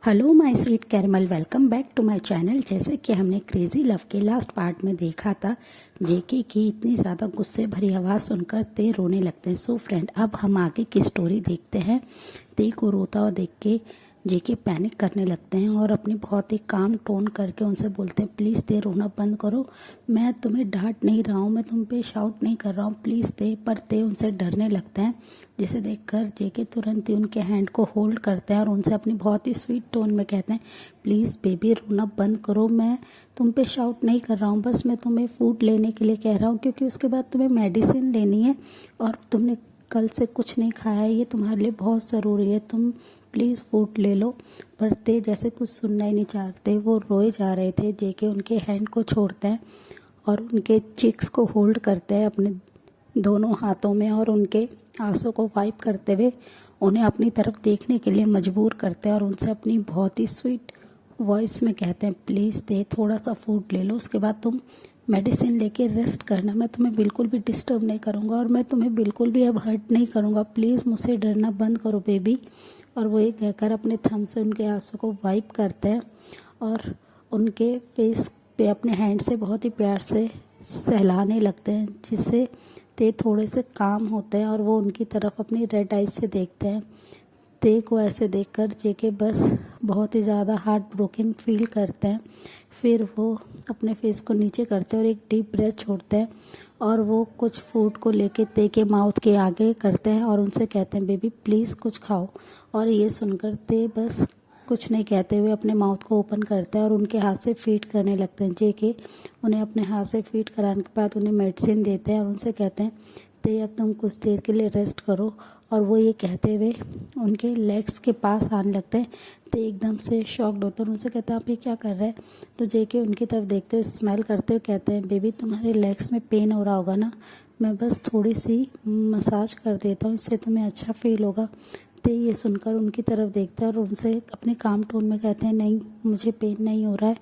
Hello my sweet caramel, welcome back to my channel. जैसे कि हमने क्रेजी लव के लास्ट पार्ट में देखा था, जेके की इतनी ज़्यादा गुस्से भरी आवाज़ सुनकर ते रोने लगते हैं। सो फ्रेंड, अब हम आगे की स्टोरी देखते हैं। ते को रोता हुआ देख के जेके पैनिक करने लगते हैं और अपनी बहुत ही काम टोन करके उनसे बोलते हैं, प्लीज़ ते रोना बंद करो। मैं तुम्हें डांट नहीं रहा हूँ, मैं तुम पे शाउट नहीं कर रहा हूँ, प्लीज़ ते। पर ते उनसे डरने लगते हैं, जिसे देखकर जेके तुरंत ही उनके हैंड को होल्ड करते हैं और उनसे अपनी बहुत ही स्वीट टोन में कहते हैं, प्लीज़ बेबी रोना बंद करो। मैं तुम पे शाउट नहीं कर रहा हूँ, बस मैं तुम्हें फूड लेने के लिए कह रहा हूँ, क्योंकि उसके बाद तुम्हें मेडिसिन लेनी है और तुमने कल से कुछ नहीं खाया है, ये तुम्हारे लिए बहुत ज़रूरी है। तुम प्लीज़ फूड ले लो। पर ते जैसे कुछ सुनना ही नहीं चाहते, वो रोए जा रहे थे। जेके उनके हैंड को छोड़ते हैं और उनके चिक्स को होल्ड करते हैं अपने दोनों हाथों में और उनके आंसू को वाइप करते हुए उन्हें अपनी तरफ देखने के लिए मजबूर करते हैं और उनसे अपनी बहुत ही स्वीट वॉइस में कहते हैं, प्लीज़ दे, थोड़ा सा फूड ले लो, उसके बाद तुम मेडिसिन लेके रेस्ट करना। मैं तुम्हें बिल्कुल भी डिस्टर्ब नहीं करूँगा और मैं तुम्हें बिल्कुल भी अब हर्ट नहीं करूँगा। प्लीज़ मुझसे डरना बंद करो बेबी। और वो ये कहकर अपने थंब से उनके आंसू को वाइप करते हैं और उनके फेस पे अपने हैंड से बहुत ही प्यार से सहलाने लगते हैं, जिससे ते थोड़े से काम होते हैं और वो उनकी तरफ अपनी रेड आइज से देखते हैं। ते को ऐसे देखकर जेके बस बहुत ही ज़्यादा हार्ट ब्रोकन फील करते हैं। फिर वो अपने फेस को नीचे करते हैं और एक डीप ब्रेथ छोड़ते हैं और वो कुछ फूड को लेके ते के माउथ के आगे करते हैं और उनसे कहते हैं, बेबी प्लीज़ कुछ खाओ। और ये सुनकर ते बस कुछ नहीं कहते हुए अपने माउथ को ओपन करते हैं और उनके हाथ से फीड करने लगते हैं। जेके उन्हें अपने हाथ से फीड कराने के बाद उन्हें मेडिसिन देते हैं और उनसे कहते हैं, ते अब तुम कुछ देर के लिए रेस्ट करो। और वो ये कहते हुए उनके लेग्स के पास आने लगते हैं। ते एकदम से शॉक्ड होते हैं और उनसे कहते हैं, आप ये क्या कर रहे हैं। तो जेके उनकी तरफ देखते हुए स्माइल करते हुए कहते हैं, बेबी तुम्हारे लेग्स में पेन हो रहा होगा ना, मैं बस थोड़ी सी मसाज कर देता हूँ, इससे तुम्हें अच्छा फील होगा। ते ये सुनकर उनकी तरफ देखते हैं और उनसे अपने काम टोन में कहते हैं, नहीं मुझे पेन नहीं हो रहा है,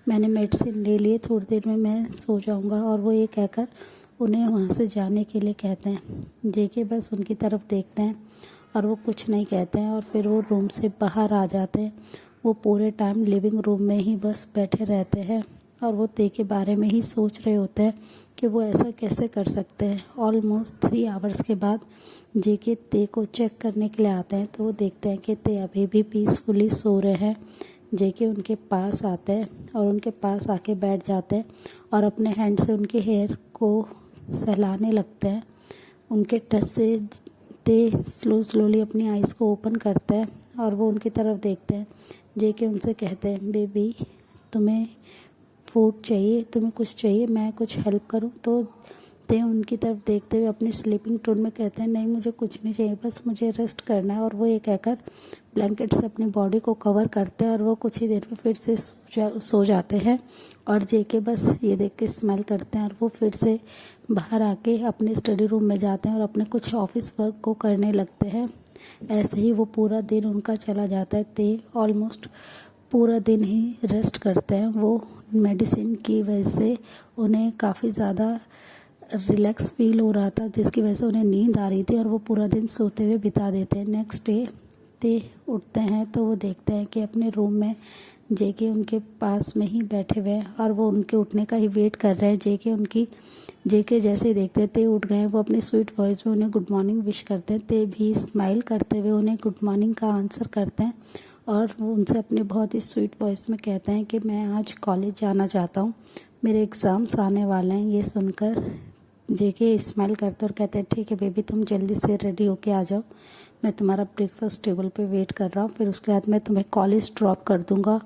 मैंने मेडिसिन ले लिए, थोड़ी देर में मैं सो जाऊंगा। और वो ये कहकर उन्हें वहाँ से जाने के लिए कहते हैं। जेके बस उनकी तरफ देखते हैं और वो कुछ नहीं कहते हैं और फिर वो रूम से बाहर आ जाते हैं। वो पूरे टाइम लिविंग रूम में ही बस बैठे रहते हैं और वो ते के बारे में ही सोच रहे होते हैं कि वो ऐसा कैसे कर सकते हैं। ऑलमोस्ट 3 आवर्स के बाद जेके ते को चेक करने के लिए आते हैं, तो वो देखते हैं कि ते अभी भी पीसफुली सो रहे हैं। जेके उनके पास आते हैं और उनके पास आके बैठ जाते हैं और अपने हैंड से उनके हेयर को सहलाने लगते हैं। उनके टच से ते स्लोली अपनी आइज़ को ओपन करते हैं और वो उनकी तरफ देखते हैं। जेके उनसे कहते हैं, बेबी तुम्हें फूड चाहिए, तुम्हें कुछ चाहिए, मैं कुछ हेल्प करूं। तो ते उनकी तरफ देखते हुए अपनी स्लीपिंग टोन में कहते हैं, नहीं मुझे कुछ नहीं चाहिए, बस मुझे रेस्ट करना है। और वो ये कहकर ब्लैंकेट से अपनी बॉडी को कवर करते हैं और वो कुछ ही देर में फिर से सो जाते हैं। और जेके बस ये देख के स्माइल करते हैं और वो फिर से बाहर आके अपने स्टडी रूम में जाते हैं और अपने कुछ ऑफिस वर्क को करने लगते हैं। ऐसे ही वो पूरा दिन उनका चला जाता है। ते ऑलमोस्ट पूरा दिन ही रेस्ट करते हैं। वो मेडिसिन की वजह से उन्हें काफ़ी ज़्यादा रिलैक्स फील हो रहा था, जिसकी वजह से उन्हें नींद आ रही थी और वो पूरा दिन सोते हुए बिता देते हैं। नेक्स्ट डे ते उठते हैं तो वो देखते हैं कि अपने रूम में जेके उनके पास में ही बैठे हुए हैं और वो उनके उठने का ही वेट कर रहे हैं। जेके जैसे ही देखते हैं ते उठ गए, वो अपनी स्वीट वॉइस में उन्हें गुड मॉर्निंग विश करते हैं। ते भी स्माइल करते हुए उन्हें गुड मॉर्निंग का आंसर करते हैं और वो उनसे अपनी बहुत ही स्वीट वॉइस में कहते हैं कि मैं आज कॉलेज जाना चाहता हूँ, मेरे एग्ज़ाम्स आने वाले हैं। ये सुनकर जेके स्माइल करते और कहते हैं, ठीक है बेबी, तुम जल्दी से रेडी होके आ जाओ, मैं तुम्हारा ब्रेकफास्ट टेबल पे वेट कर रहा हूँ, फिर उसके बाद मैं तुम्हें कॉलेज ड्रॉप कर दूँगा।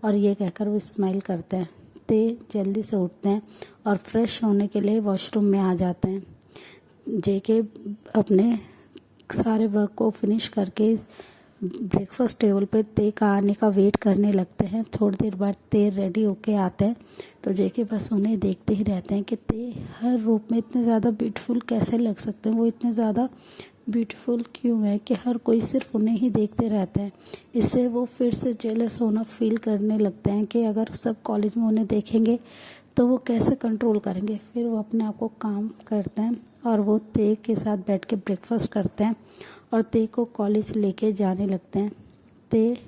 और ये कहकर वो स्माइल करते हैं। ते जल्दी से उठते हैं और फ्रेश होने के लिए वॉशरूम में आ जाते हैं। जेके अपने सारे वर्क को फिनिश करके ब्रेकफास्ट टेबल पे ते का आने का वेट करने लगते हैं। थोड़ी देर बाद ते रेडी होके आते हैं तो जेके बस उन्हें देखते ही रहते हैं कि ते हर रूप में इतने ज़्यादा ब्यूटीफुल कैसे लग सकते हैं, वो इतने ज़्यादा ब्यूटीफुल क्यों है कि हर कोई सिर्फ उन्हें ही देखते रहता है। इससे वो फिर से जेलस होना फील करने लगते हैं कि अगर सब कॉलेज में उन्हें देखेंगे तो वो कैसे कंट्रोल करेंगे। फिर वो अपने आप को काम करते हैं और वो ते के साथ बैठ के ब्रेकफास्ट करते हैं और ते को कॉलेज लेके जाने लगते हैं। ते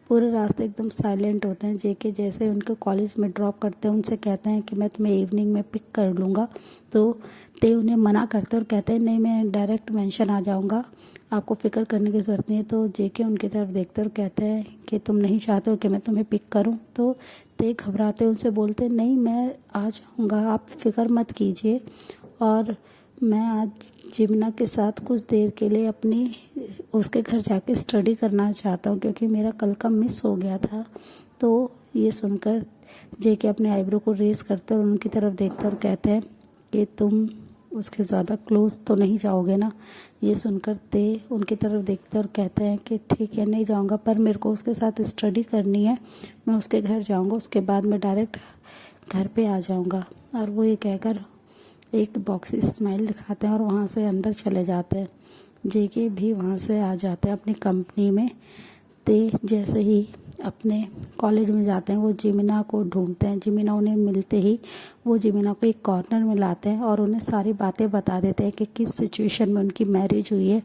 पूरे रास्ते एकदम साइलेंट होते हैं। जेके जैसे उनको कॉलेज में ड्रॉप करते हैं, उनसे कहते हैं कि मैं तुम्हें इवनिंग में पिक कर लूँगा, तो ते उन्हें मना करते हैं और कहते हैं नहीं, मैं डायरेक्ट मेंशन आ जाऊँगा, आपको फ़िक्र करने की ज़रूरत नहीं है। तो जेके उनकी तरफ देखते और कहते हैं कि तुम नहीं चाहते हो कि मैं तुम्हें पिक करूं? तो ते घबराते उनसे बोलते नहीं, मैं आ जाऊंगा, आप फ़िक्र मत कीजिए, और मैं आज जिम्ना के साथ कुछ देर के लिए अपनी उसके घर जाके स्टडी करना चाहता हूँ, क्योंकि मेरा कल का मिस हो गया था। तो ये सुनकर जेके अपने आईब्रो को रेस करते और उनकी तरफ देखते और कहते हैं कि तुम उसके ज़्यादा क्लोज तो नहीं जाओगे ना? ये सुनकर ते उनकी तरफ देखते और कहते हैं कि ठीक है, नहीं जाऊंगा, पर मेरे को उसके साथ स्टडी करनी है, मैं उसके घर जाऊंगा, उसके बाद मैं डायरेक्ट घर पे आ जाऊंगा। और वो ये कहकर एक बॉक्सी स्माइल दिखाते हैं और वहाँ से अंदर चले जाते हैं। जेके भी वहाँ से आ जाते हैं अपनी कंपनी में। ते जैसे ही अपने कॉलेज में जाते हैं वो जिमिना को ढूंढते हैं। जिमिना उन्हें मिलते ही वो जिमिना को एक कॉर्नर में लाते हैं और उन्हें सारी बातें बता देते हैं कि किस सिचुएशन में उनकी मैरिज हुई है।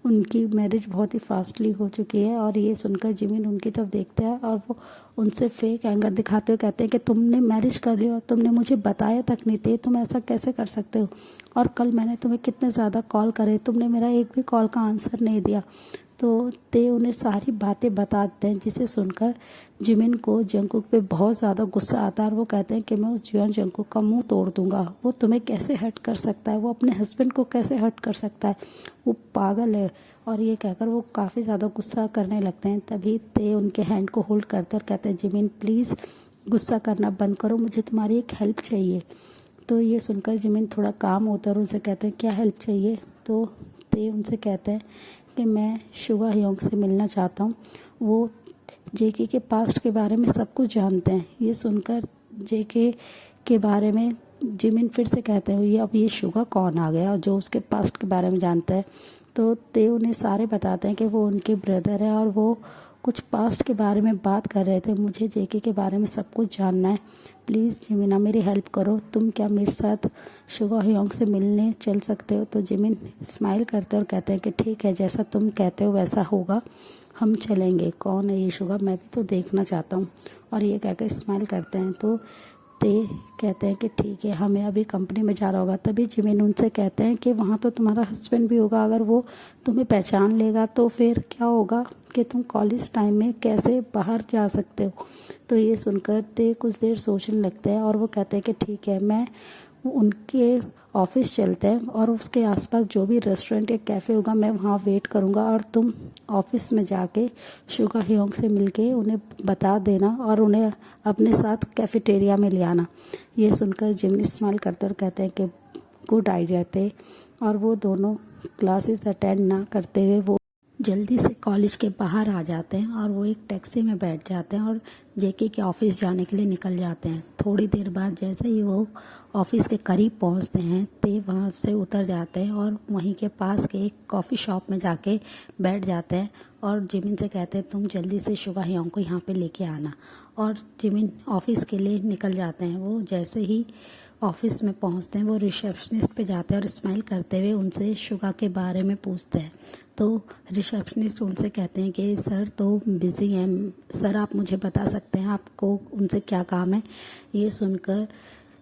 उनकी मैरिज बहुत ही फास्टली हो चुकी है। और ये सुनकर जिमिन उनकी तरफ देखते हैं और वो उनसे फेक एंगर दिखाते हुए कहते हैं कि तुमने मैरिज कर लिया और तुमने मुझे बताया तक नहीं थे, तुम ऐसा कैसे कर सकते हो? और कल मैंने तुम्हें कितने ज़्यादा कॉल करे, तुमने मेरा एक भी कॉल का आंसर नहीं दिया। तो ते उन्हें सारी बातें बता देते हैं, जिसे सुनकर जिमिन को जंगकुक पे बहुत ज़्यादा गुस्सा आता है और वो कहते हैं कि मैं उस जियोन जंगकुक का मुंह तोड़ दूंगा, वो तुम्हें कैसे हर्ट कर सकता है, वो अपने हस्बैंड को कैसे हर्ट कर सकता है, वो पागल है। और ये कहकर वो काफ़ी ज़्यादा गुस्सा करने लगते हैं। तभी ते उनके हैंड को होल्ड करते और कहते हैं जिमिन प्लीज़ गुस्सा करना बंद करो, मुझे तुम्हारी एक हेल्प चाहिए। तो ये सुनकर जिमिन थोड़ा काम होता है और उनसे कहते हैं क्या हेल्प चाहिए? तो ते उनसे कहते हैं कि मैं शुगा ह्योंग से मिलना चाहता हूँ, वो जेके के पास्ट के बारे में सब कुछ जानते हैं। ये सुनकर जेके के बारे में जिमिन फिर से कहते हैं अब ये शुगा कौन आ गया जो उसके पास्ट के बारे में जानता है? तो ते उन्हें सारे बताते हैं कि वो उनके ब्रदर है और वो कुछ पास्ट के बारे में बात कर रहे थे। मुझे जेके के बारे में सब कुछ जानना है, प्लीज़ जिमिना मेरी हेल्प करो, तुम क्या मेरे साथ शुगा ह्योंग से मिलने चल सकते हो? तो जिमिन स्माइल करते और कहते हैं कि ठीक है, जैसा तुम कहते हो वैसा होगा, हम चलेंगे। कौन है ये शुगा, मैं भी तो देखना चाहता हूँ। और ये कहकर स्माइल करते हैं। तो ते कहते हैं कि ठीक है, हमें अभी कंपनी में जा रहा होगा। तभी जिमिन उनसे कहते हैं कि वहाँ तो तुम्हारा हस्बैंड भी होगा, अगर वो तुम्हें पहचान लेगा तो फिर क्या होगा कि तुम कॉलेज टाइम में कैसे बाहर जा सकते हो? तो ये सुनकर ते कुछ देर सोचने लगते हैं और वो कहते हैं कि ठीक है, मैं उनके ऑफिस चलते हैं और उसके आसपास जो भी रेस्टोरेंट या कैफ़े होगा मैं वहाँ वेट करूँगा और तुम ऑफिस में जाके शुगा ह्योंग से मिलके उन्हें बता देना और उन्हें अपने साथ कैफेटेरिया में ले आना। ये सुनकर जिमिन स्माइल करते और कहते हैं कि गुड आइडिया थे। और वो दोनों क्लासेस अटेंड ना करते हुए वो जल्दी से कॉलेज के बाहर आ जाते हैं और वो एक टैक्सी में बैठ जाते हैं और जेके के ऑफिस जाने के लिए निकल जाते हैं। थोड़ी देर बाद जैसे ही वो ऑफिस के करीब पहुंचते हैं ते वहां से उतर जाते हैं और वहीं के पास के एक कॉफ़ी शॉप में जाके बैठ जाते हैं और जिमिन से कहते हैं तुम जल्दी से शुगा ह्योंग को यहाँ पे लेके आना। और जिमिन ऑफिस के लिए निकल जाते हैं। वो जैसे ही ऑफिस में पहुंचते हैं वो रिसेप्शनिस्ट पे जाते हैं और स्माइल करते हुए उनसे शुगा के बारे में पूछते हैं। तो रिसेप्शनिस्ट उनसे कहते हैं कि सर तो बिज़ी हैं, सर आप मुझे बता सकते हैं आपको उनसे क्या काम है? ये सुनकर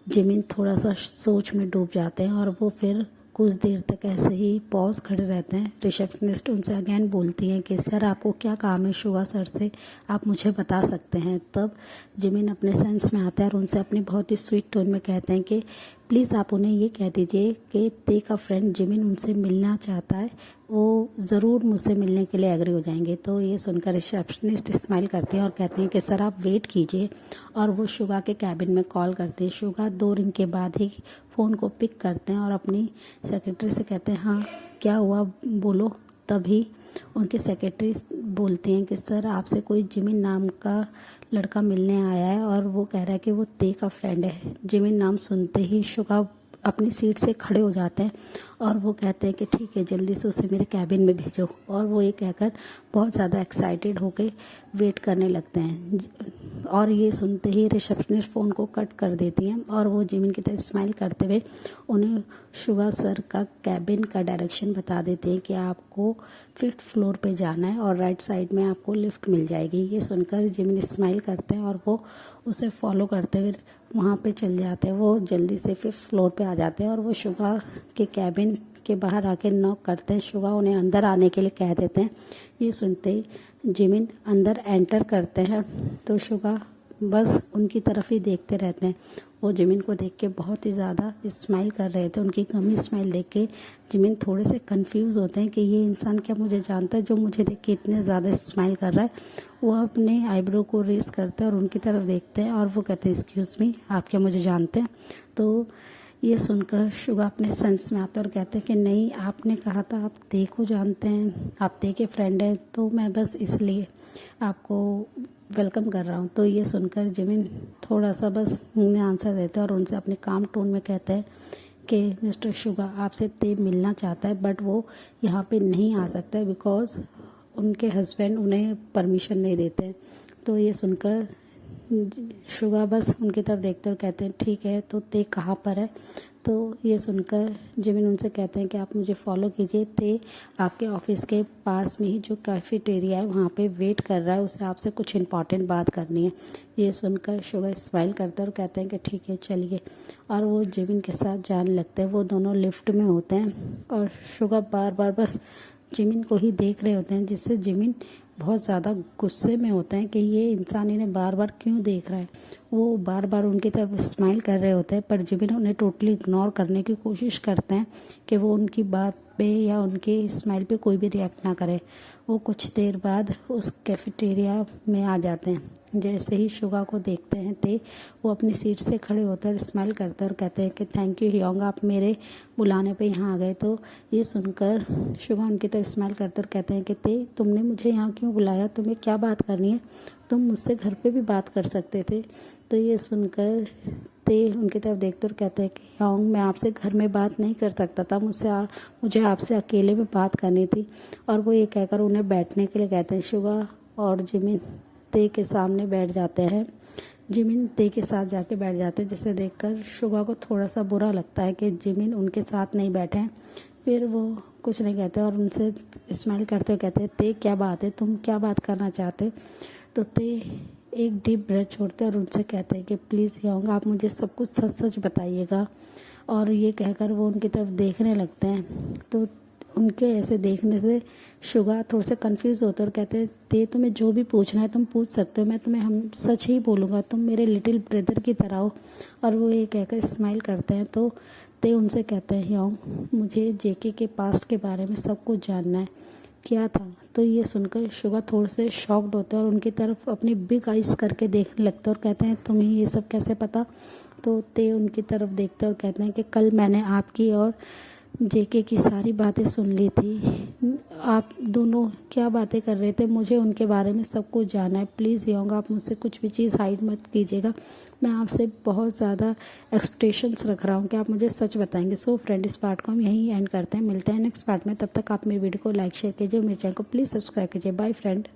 जिमिन थोड़ा सा सोच में डूब जाते हैं और वो फिर कुछ देर तक ऐसे ही पॉज खड़े रहते हैं। रिसेप्शनिस्ट उनसे अगेन बोलती हैं कि सर आपको क्या काम है शुगा सर से, आप मुझे बता सकते हैं। तब जिमिन अपने सेंस में आता है और उनसे अपनी बहुत ही स्वीट टोन में कहते हैं कि प्लीज़ आप उन्हें ये कह दीजिए कि ते का फ्रेंड जिमिन उनसे मिलना चाहता है, वो ज़रूर मुझसे मिलने के लिए एग्री हो जाएंगे। तो ये सुनकर रिसेप्शनिस्ट स्माइल करती हैं और कहती हैं कि सर आप वेट कीजिए। और वो शुगा के कैबिन में कॉल करते हैं। शुगा 2 रिंग के बाद ही फ़ोन को पिक करते हैं और अपनी सेक्रेटरी से कहते हैं हाँ क्या हुआ बोलो। तभी उनके सेक्रेटरी बोलती हैं कि सर आपसे कोई जिमिन नाम का लड़का मिलने आया है और वो कह रहा है कि वो ते का फ्रेंड है। जिमिन नाम सुनते ही शुगा अपनी सीट से खड़े हो जाते हैं और वो कहते हैं कि ठीक है जल्दी से उसे मेरे कैबिन में भेजो। और वो ये कहकर बहुत ज़्यादा एक्साइटेड होके वेट करने लगते हैं। और ये सुनते ही रिसेप्शनिस्ट फ़ोन को कट कर देती हैं और वो जिमिन की तरफ स्माइल करते हुए उन्हें शुगा सर का कैबिन का डायरेक्शन बता देते हैं कि आपको 5th फ्लोर पे जाना है और राइट साइड में आपको लिफ्ट मिल जाएगी। ये सुनकर जिमिन स्माइल करते हैं और वो उसे फॉलो करते हुए वहाँ पे चल जाते हैं। वो जल्दी से 5th फ्लोर पे आ जाते हैं और वो शुगा के कैबिन के बाहर आके नॉक करते हैं। शुगा उन्हें अंदर आने के लिए कह देते हैं। ये सुनते ही जिमिन अंदर एंटर करते हैं तो शुगा बस उनकी तरफ ही देखते रहते हैं। वो जिमिन को देख के बहुत ही ज़्यादा स्माइल कर रहे थे। उनकी गमी स्माइल देख के जिमिन थोड़े से कंफ्यूज होते हैं कि ये इंसान क्या मुझे जानता है जो मुझे देख के इतने ज़्यादा स्माइल कर रहा है। वो अपने आईब्रो को रेस करते हैं और उनकी तरफ देखते हैं और वो कहते हैं एक्सक्यूज़ मी, आप क्या मुझे जानते हैं? तो ये सुनकर शुगा अपने सेंस में आता है और कहते हैं कि नहीं, आपने कहा था आप ते को जानते हैं, आप ते के फ्रेंड हैं, तो मैं बस इसलिए आपको वेलकम कर रहा हूँ। तो ये सुनकर जिमिन थोड़ा सा बस मुंह में आंसर देते हैं और उनसे अपने काम टोन में कहते हैं कि मिस्टर शुगा आपसे ते मिलना चाहता है बट वो यहाँ पे नहीं आ सकता है बिकॉज़ उनके हस्बैंड उन्हें परमिशन नहीं देते हैं। तो ये सुनकर शुगा बस उनकी तरफ देखते और कहते हैं ठीक है, तो ते कहाँ पर है? तो ये सुनकर जिमिन उनसे कहते हैं कि आप मुझे फॉलो कीजिए, ते आपके ऑफिस के पास में ही जो कैफेटेरिया है वहाँ पे वेट कर रहा है, उसे आपसे कुछ इंपॉर्टेंट बात करनी है। ये सुनकर शुगा स्माइल करते और कहते हैं कि ठीक है चलिए, और वो जिमिन के साथ जाने लगते हैं। वो दोनों लिफ्ट में होते हैं और शुगा बार बार बस जिमिन को ही देख रहे होते हैं, जिससे जिमिन बहुत ज़्यादा गुस्से में होते हैं कि ये इंसान इन्हें बार बार क्यों देख रहा है। वो बार बार उनकी तरफ स्माइल कर रहे होते हैं पर जिमिन उन्हें टोटली इग्नोर करने की कोशिश करते हैं कि वो उनकी बात पे या उनके स्माइल पे कोई भी रिएक्ट ना करे। वो कुछ देर बाद उस कैफेटेरिया में आ जाते हैं। जैसे ही शुगा को देखते हैं ते वो अपनी सीट से खड़े होते हैं, स्माइल करते हैं और कहते हैं कि थैंक यू ह्योंग, आप मेरे बुलाने पे यहाँ आ गए। तो ये सुनकर शुगा उनकी तरफ स्माइल करते और कहते हैं कि ते तुमने मुझे यहाँ क्यों बुलाया, तुम्हें क्या बात करनी है? तुम मुझसे घर पे भी बात कर सकते थे। तो ये सुनकर ते उनकी तरफ देखते और कहते हैं कि ह्योंग, मैं आपसे घर में बात नहीं कर सकता था, मुझे आपसे अकेले में बात करनी थी। और वो ये कहकर उन्हें बैठने के लिए कहते हैं। शुगा और जिमिन ते के सामने बैठ जाते हैं। जिमिन ते के साथ जाके बैठ जाते हैं, जिसे देखकर शुगा को थोड़ा सा बुरा लगता है कि जिमिन उनके साथ नहीं बैठे हैं। फिर वो कुछ नहीं कहते और उनसे स्माइल करते हुए कहते हैं ते क्या बात है, तुम क्या बात करना चाहते? तो ते एक डीप ब्रेथ छोड़ते हैं और उनसे कहते हैं कि प्लीज़ ह्योंग, आप मुझे सब कुछ सच सच बताइएगा। और ये कहकर वो उनकी तरफ देखने लगते हैं। तो उनके ऐसे देखने से शुगा थोड़े से कंफ्यूज होते और कहते हैं ते तुम्हें जो भी पूछना है तुम पूछ सकते हो, मैं तुम्हें हम सच ही बोलूँगा, तुम मेरे लिटिल ब्रदर की तरह हो। और वो ये कहकर स्माइल करते हैं। तो ते उनसे कहते हैं ह्योंग, मुझे जेके के पास्ट के बारे में सब कुछ जानना है, क्या था? तो ये सुनकर शुगा थोड़े से शॉक्ड होते हैं और उनकी तरफ अपनी बिग आइज करके देखने लगते हैं और कहते हैं तुम्हें ये सब कैसे पता? तो ते उनकी तरफ देखते हैं और कहते हैं कि कल मैंने आपकी और जेके की सारी बातें सुन ली थी। आप दोनों क्या बातें कर रहे थे, मुझे उनके बारे में सब कुछ जानना है। प्लीज़ ह्योंग, आप मुझसे कुछ भी चीज़ हाइड मत कीजिएगा, मैं आपसे बहुत ज़्यादा एक्सपेक्टेशंस रख रहा हूँ कि आप मुझे सच बताएंगे। सो फ्रेंड, इस पार्ट को हम यहीं एंड करते हैं, मिलते हैं नेक्स्ट पार्ट में। तब तक आप मेरी वीडियो को लाइक शेयर कीजिए, मेरे चैनल को प्लीज़ सब्सक्राइब कीजिए। Bye friend.